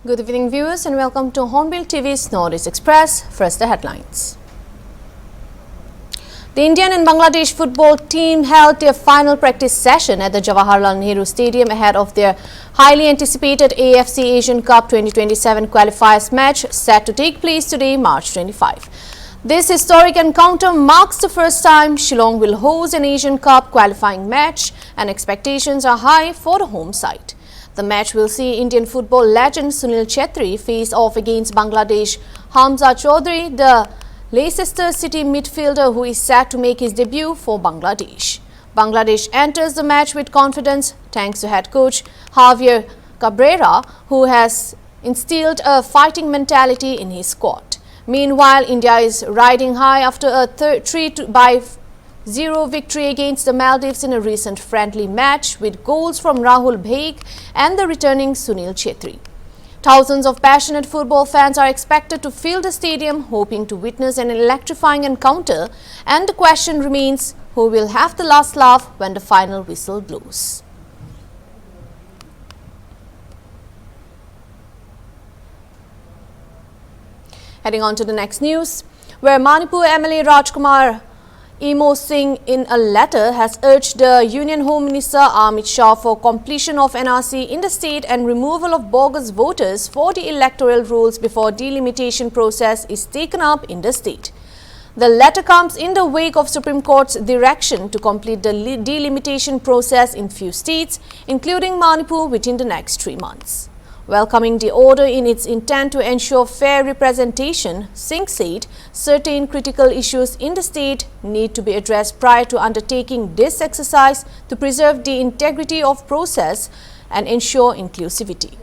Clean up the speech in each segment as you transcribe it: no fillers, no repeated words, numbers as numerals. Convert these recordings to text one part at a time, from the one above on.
Good evening, viewers, and welcome to Hornbill TV's Northeast Express. First, the headlines. The Indian and Bangladesh football team held their final practice session at the Jawaharlal Nehru Stadium ahead of their highly anticipated AFC Asian Cup 2027 qualifiers match set to take place today, March 25. This historic encounter marks the first time Shillong will host an Asian Cup qualifying match, and expectations are high for the home side. The match will see Indian football legend Sunil Chhetri face off against Bangladesh Hamza Chaudhry, the Leicester City midfielder who is set to make his debut for Bangladesh. Bangladesh enters the match with confidence thanks to head coach Javier Cabrera, who has instilled a fighting mentality in his squad. Meanwhile, India is riding high after a 3-0 victory against the Maldives in a recent friendly match with goals from Rahul Phek and the returning Sunil Chhetri. Thousands of passionate football fans are expected to fill the stadium, hoping to witness an electrifying encounter, and the question remains, who will have the last laugh when the final whistle blows? Heading on to the next news, where Manipur MLA Rajkumar Imo Singh in a letter has urged the Union Home Minister Amit Shah for completion of NRC in the state and removal of bogus voters for the electoral rolls before delimitation process is taken up in the state. The letter comes in the wake of Supreme Court's direction to complete the delimitation process in few states, including Manipur, within the next 3 months. Welcoming the order in its intent to ensure fair representation, Singh said certain critical issues in the state need to be addressed prior to undertaking this exercise to preserve the integrity of process and ensure inclusivity.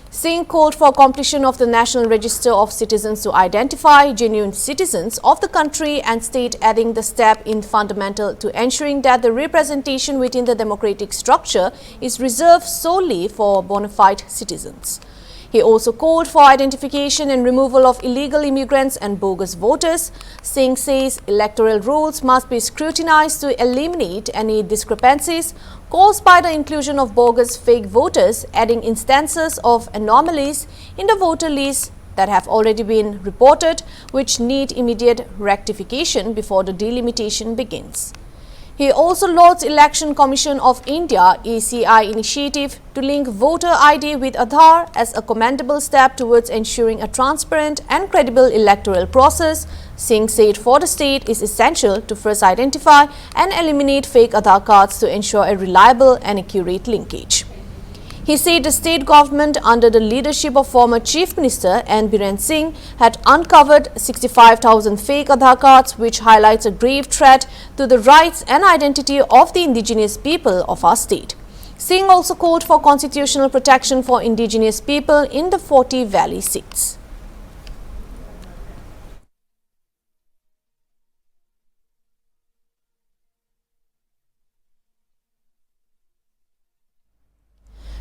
Singh called for completion of the National Register of Citizens to identify genuine citizens of the country and state, adding the step in fundamental to ensuring that the representation within the democratic structure is reserved solely for bona fide citizens. He also called for identification and removal of illegal immigrants and bogus voters. Singh says electoral rolls must be scrutinized to eliminate any discrepancies caused by the inclusion of bogus fake voters, adding instances of anomalies in the voter list that have already been reported, which need immediate rectification before the delimitation begins. He also lauds Election Commission of India (ECI) initiative to link voter ID with Aadhaar as a commendable step towards ensuring a transparent and credible electoral process. Singh said for the state is essential to first identify and eliminate fake Aadhaar cards to ensure a reliable and accurate linkage. He said the state government under the leadership of former Chief Minister N. Biren Singh had uncovered 65,000 fake Aadhaar cards, which highlights a grave threat to the rights and identity of the indigenous people of our state. Singh also called for constitutional protection for indigenous people in the 40 Valley seats.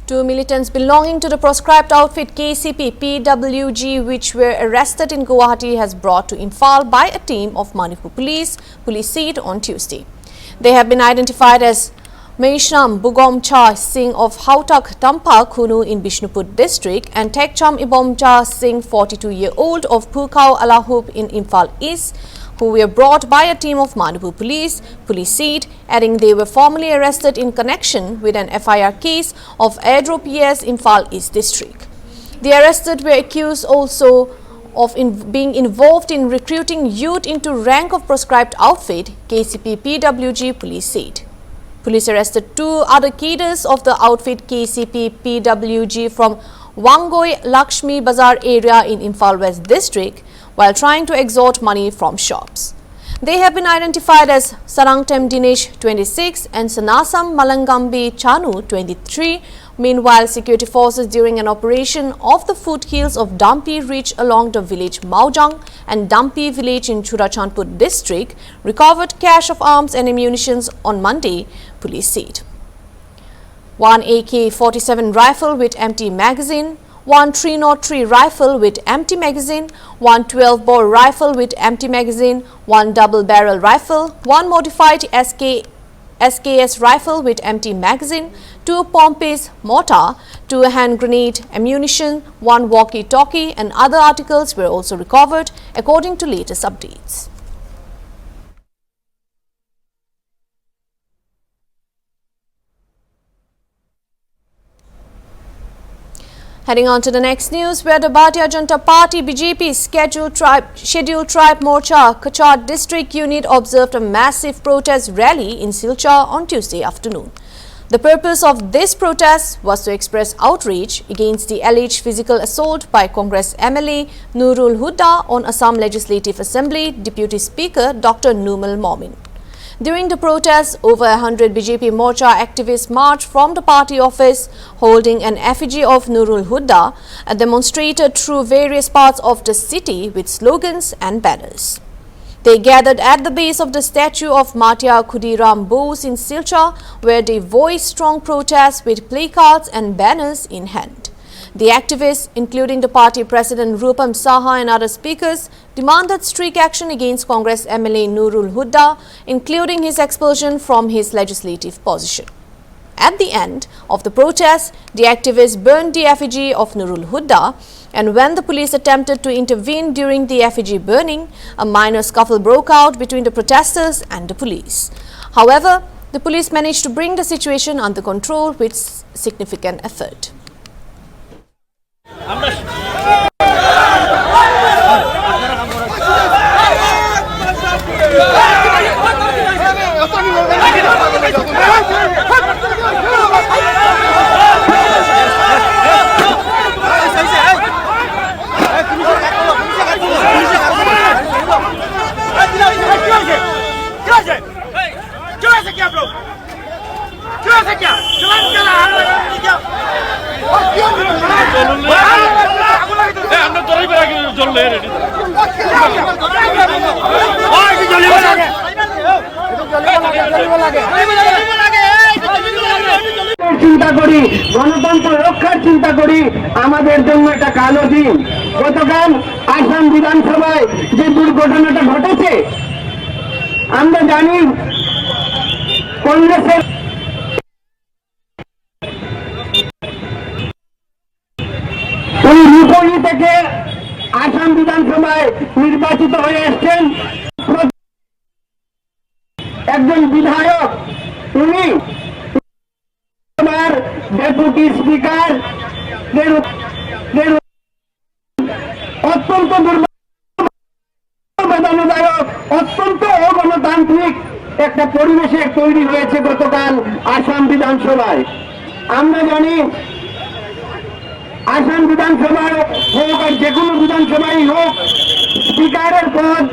Two militants belonging to the proscribed outfit KCP-PWG, which were arrested in Guwahati, has brought to Imphal by a team of Manipur police said on Tuesday. They have been identified as Meishram Bugomcha Singh of Hautak Tampa Khunu in Bishnupur district and Tekcham Ibomcha Singh, 42-year-old of Phukau Alahub in Imphal East, who were brought by a team of Manipur police said, adding they were formally arrested in connection with an FIR case of Airdrop PS Imphal East district. The arrested were accused also of being involved in recruiting youth into rank of proscribed outfit, KCP-PWG police said. Police arrested two other cadres of the outfit KCP-PWG from Wangoi Lakshmi Bazar area in Imphal West district while trying to extort money from shops. They have been identified as Sarangtem Dinesh, 26, and Sanasam Malangambi Chanu, 23. Meanwhile, security forces during an operation off the foothills of Dampi Ridge along the village Maujang and Dampi village in Churachandpur district recovered cache of arms and ammunition on Monday, police said. One AK-47 rifle with empty magazine, one 303 rifle with empty magazine, one 12-bore rifle with empty magazine, one double-barrel rifle, one modified SK SKS rifle with empty magazine, 2 Pompey's mortar, 2 hand grenade ammunition, 1 walkie-talkie and other articles were also recovered according to latest updates. Heading on to the next news, where the Bharatiya Janata Party BJP's scheduled tribe Morcha Kachar district unit observed a massive protest rally in Silchar on Tuesday afternoon. The purpose of this protest was to express outrage against the alleged physical assault by Congress MLA Nurul Huda on Assam Legislative Assembly Deputy Speaker Dr. Numal Momin. During the protest, over 100 BJP Morcha activists marched from the party office holding an effigy of Nurul Huda and demonstrated through various parts of the city with slogans and banners. They gathered at the base of the statue of Matya Khudiram Bose in Silchar, where they voiced strong protests with placards and banners in hand. The activists, including the party president Rupam Saha and other speakers, demanded strict action against Congress MLA Nurul Huda, including his expulsion from his legislative position. At the end of the protest, the activists burned the effigy of Nurul Huda, and when the police attempted to intervene during the effigy burning, a minor scuffle broke out between the protesters and the police. However, the police managed to bring the situation under control with significant effort. চিন্তা করি, গণতন্ত্র রক্ষার চিন্তা করি, আমাদের জন্য এটা কালো দিন। গতকাল আসাম বিধানসভায় যে দুর্ঘটনাটা ঘটেছে, আমরা জানি কংগ্রেসের রূপহী থেকে আসাম বিধানসভায় নির্বাচিত হয়ে এসছেন একজন বিধায়ক, উনি ডেপুটি স্পিকার অত্যন্ত দুর্ভাগ্যজনক, অত্যন্ত অগণতান্ত্রিক একটা পরিবেশে তৈরি হয়েছে গতকাল আসাম বিধানসভায়। আমরা জানি আসাম বিধানসভায় হোক আর যে কোনো বিধানসভায় হোক, স্পিকারের পদ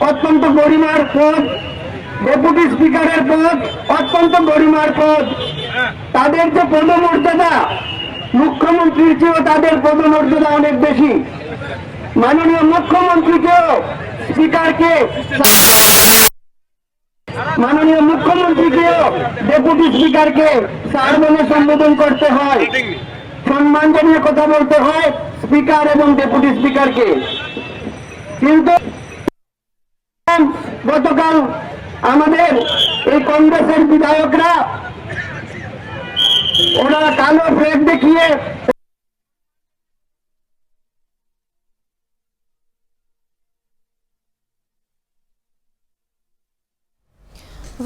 অত্যন্ত গরিমার পদ, ডেপুটি স্পিকারের পদ অত্যন্ত গরিমার পদ। তাদের যে পদমর্যাদা, মুখ্যমন্ত্রীর চেয়েও তাদের পদমর্যাদা অনেক বেশি। মাননীয় মুখ্যমন্ত্রীকেও স্পিকারকে, মাননীয় মুখ্যমন্ত্রীকেও ডেপুটি স্পিকারকে স্যার বলে সম্বোধন করতে হয়, সম্মান জানিয়ে কথা বলতে হয় স্পিকার এবং ডেপুটি স্পিকারকে। কিন্তু গতকাল আমাদের এই কংগ্রেসের বিধায়করা ওরা কালো ফ্লেগ দেখিয়ে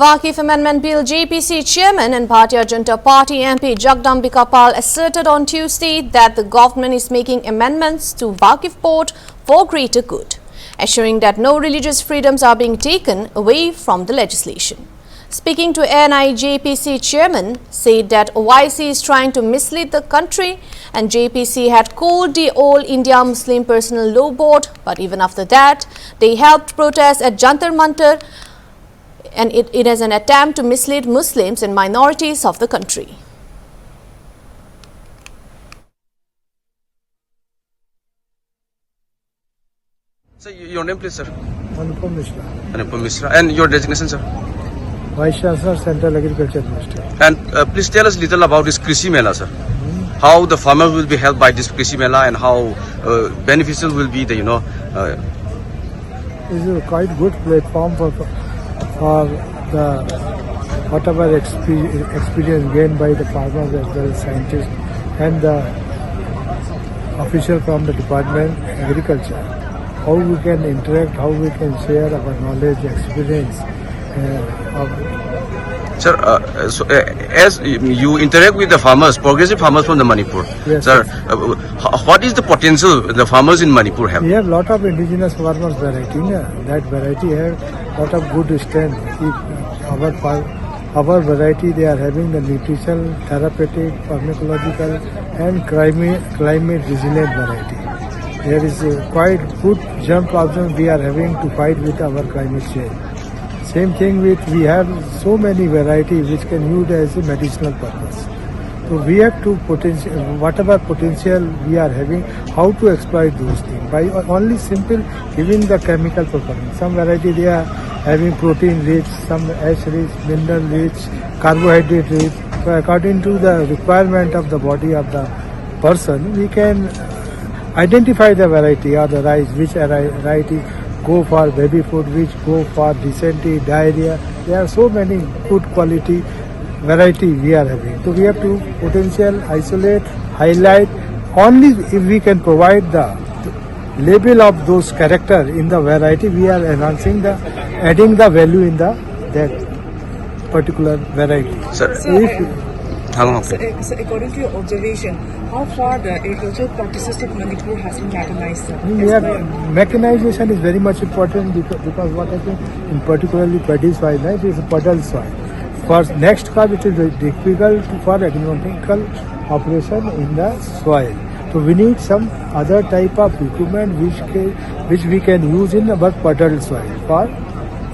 Waqf Amendment Bill JPC Chairman and Bharatiya Janata Party MP Jagdambika Pal asserted on Tuesday that the government is making amendments to Waqf Board for greater good, assuring that no religious freedoms are being taken away from the legislation. Speaking to ANI, JPC Chairman said that OIC is trying to mislead the country, and JPC had called the All India Muslim Personal Law Board, but even after that, they helped protest at Jantar Mantar, and it is an attempt to mislead Muslims and minorities of the country. Sir, your name please, sir? Manipur Mishra, Manipur Mishra. And your designation, sir? Vice Chancellor, Central Agriculture Ministry. And please tell us little about this Krishi Mela, sir. How the farmers will be helped by this Krishi Mela and how beneficial will be the, This is a quite good platform for the whatever experience gained by the farmers as well as scientists and the official from the Department Agriculture, how we can interact, how we can share our knowledge, experience of Sir, as you interact with the farmers, progressive farmers from the Manipur, Yes, sir, what is the potential the farmers in Manipur have? We have lot of indigenous farmers variety. That variety have lot of good strength. Our variety, they are having the nutritional, therapeutic, pharmacological and climate resilient variety. There is a quite good jump option we are having to fight with our climate change. Same thing with, we have so many varieties which can use as a medicinal purpose. So we have to whatever potential we are having, how to exploit those things by only simple giving the chemical performance. Some variety they are having protein rich, some ash rich, mineral rich, carbohydrate rich. So according to the requirement of the body of the person, we can identify the variety or the rice, which variety go for baby food, which go for dysentery, diarrhea. There are so many good quality variety we are having. So we have to potential isolate, highlight. Only if we can provide the label of those character in the variety, we are enhancing the, adding the value in the that particular variety. Sir, So according to your observation, how far the agricultural practices of Manipur has been mechanized? Mechanization is very much important because what I think in particularly paddy soil, right, is a puddle soil. For next crop, it is very difficult for agricultural operation in the soil. So we need some other type of equipment which we can use in our puddle soil for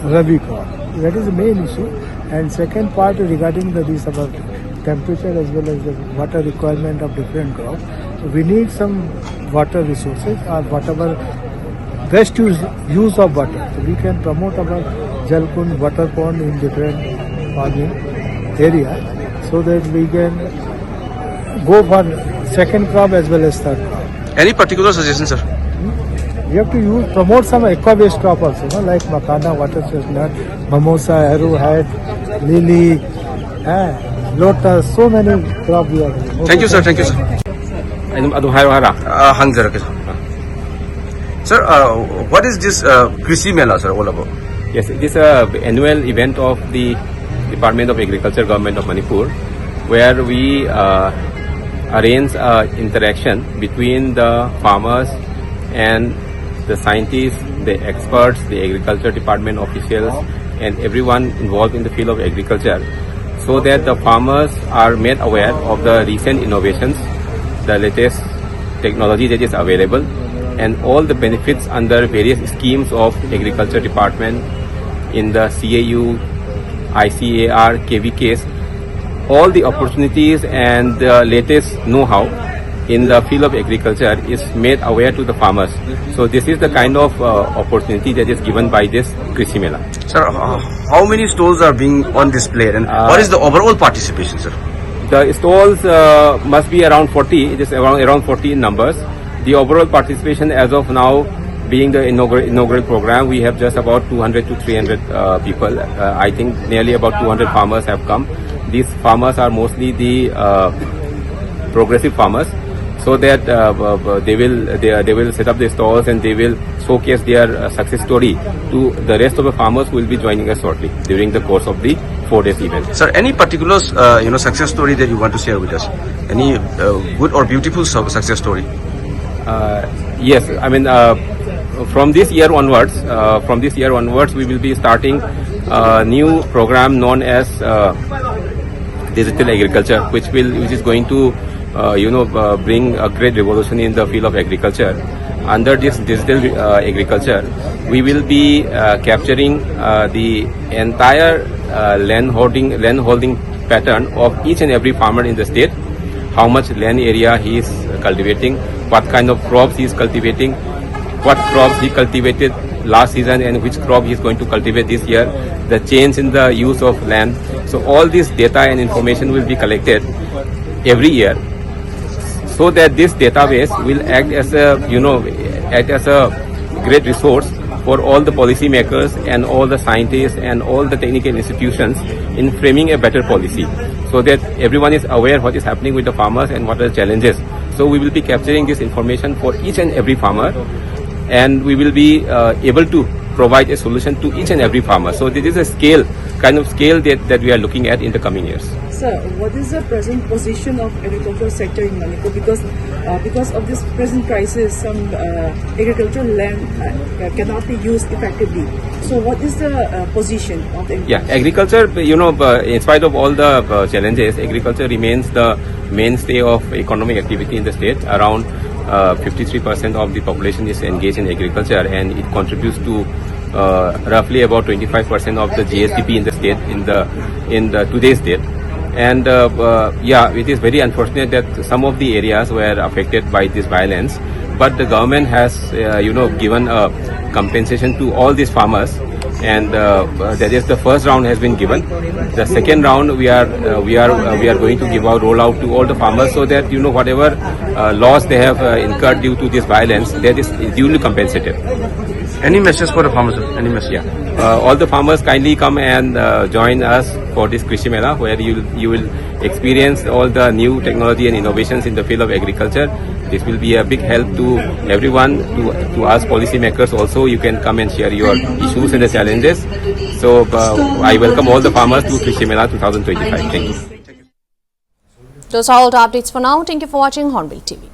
Rabi crop. That is the main issue. And second part regarding this about temperature as well as the water requirement of different crops. So we need some water resources or whatever best use of water. So we can promote our jalkund, water pond in different farming area so that we can go for second crop as well as third crop. any particular suggestion, sir? We have to promote some aqua-based crop also, like macana, water chestnut, mimosa, arrowhead, lily, lotus, so many crops we are doing. Thank you, sir. Thank you, sir. Sir, what is this Krishi Mela, sir, all about? Yes, it is an annual event of the Department of Agriculture, Government of Manipur, where we arrange interaction between the farmers and the scientists, the experts, the agriculture department officials, and everyone involved in the field of agriculture, so that the farmers are made aware of the recent innovations, the latest technology that is available, and all the benefits under various schemes of agriculture department in the CAU, ICAR, KVKs, all the opportunities and the latest know-how in the field of agriculture is made aware to the farmers. So this is the kind of opportunity that is given by this Krishi Mela. Sir, how many stalls are being on display and what is the overall participation, sir? The stalls must be around 40. It is around 40 in numbers. The overall participation as of now, being the inaugural program, we have just about 200 to 300 people. I think nearly about 200 farmers have come. These farmers are mostly the progressive farmers, so that they will set up the stalls and they will showcase their success story to the rest of the farmers who will be joining us shortly during the course of the 4 days event. Sir, any particular success story that you want to share with us? Any good or beautiful success story? Yes, I mean from this year onwards, we will be starting a new program known as digital agriculture, which is going to bring a great revolution in the field of agriculture. Under this digital agriculture, we will be capturing the entire land holding pattern of each and every farmer in the state. How much land area he is cultivating, what kind of crops he is cultivating, what crops he cultivated last season and which crop he is going to cultivate this year, the change in the use of land. So all this data and information will be collected every year, so that this database will act as a great resource for all the policy makers and all the scientists and all the technical institutions in framing a better policy, so that everyone is aware what is happening with the farmers and what are the challenges. So we will be capturing this information for each and every farmer, and we will be able to provide a solution to each and every farmer. So this is a kind of scale that we are looking at in the coming years. Sir, what is the present position of agricultural sector in Manipur? Because of this present crisis, some agricultural land cannot be used effectively. So what is the position of the agriculture, in spite of all the challenges, agriculture remains the mainstay of economic activity in the state. Around 53% of the population is engaged in agriculture, and it contributes to roughly about 25% of the GSDP in the state in the today's date. And it is very unfortunate that some of the areas were affected by this violence, but the government has given a compensation to all these farmers, and that is the first round has been given. The second round we are going to give out rollout to all the farmers, so that whatever loss they have incurred due to this violence, that is duly compensated. Any message for the farmers? Any message? All the farmers kindly come and join us for this Krishi Mela, where you will experience all the new technology and innovations in the field of agriculture. This will be a big help to everyone, to us policymakers also. You can come and share your issues and the challenges. So I welcome all the farmers to Krishi Mela 2025. Thank you. Those are all the updates for now. Thank you for watching Hornbill TV.